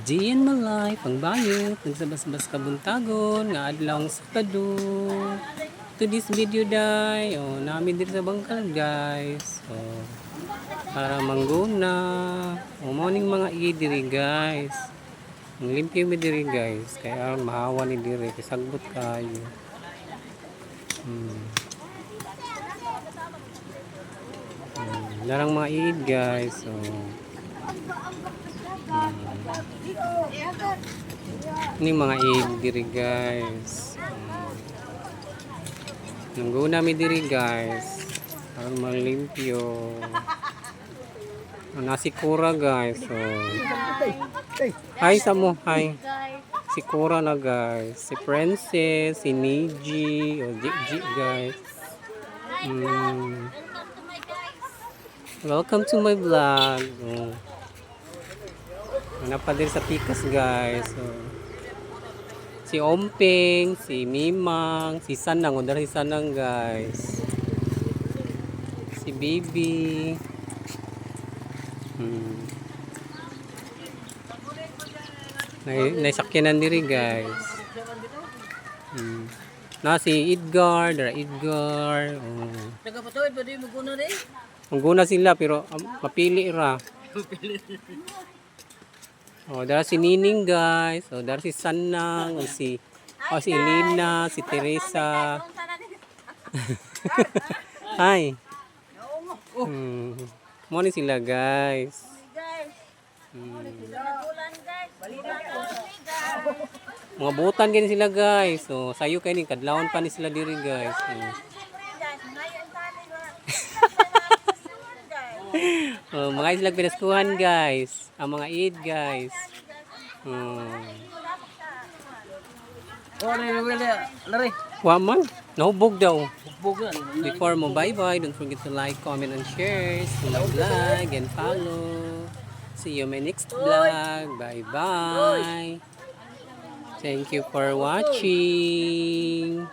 Diyan malay, pangbayot, nagsabas-bas kabuntagon, nga adlaw sa Sabado. To this video day, namin dito sa bangkal guys. Para mangguna. Morning mga idiri guys. Ang limpyo mi diri guys. Kaya mahawa ni diri, kasagbot kayo. Larang mga iid guys. Ini mga iid diri guys. Nangguna mi diri guys. Para malimpyo. Nasi Kura guys. Hi sa mo, hi. Si Kura na guys. Si Princess, si Niji, Gigi guys. Welcome to my vlog. Napadil sa Pikas guys. Si Omping, si Mimang, si Sanang, si Sanang guys. Si Baby. Naisakyanan diri guys. Na si Edgar, Dara Edgar. Nagapatuid ba di mo guna rin? Mangguna sila pero mapili ra. Dara si Nining guys. Dara si Sanang, si Elena, si Teresa. Hi. Mo ni sila guys. Mga butan gani sila guys. Sayo kay ni kadlawon pa ni sila diri guys. Mga islang pinaskuhan guys. Ang mga eid guys. Waman, nahubog daw. Before mo bye-bye, don't forget to like, comment, and share. Like and follow. See you in my next vlog. Bye-bye. Thank you for watching.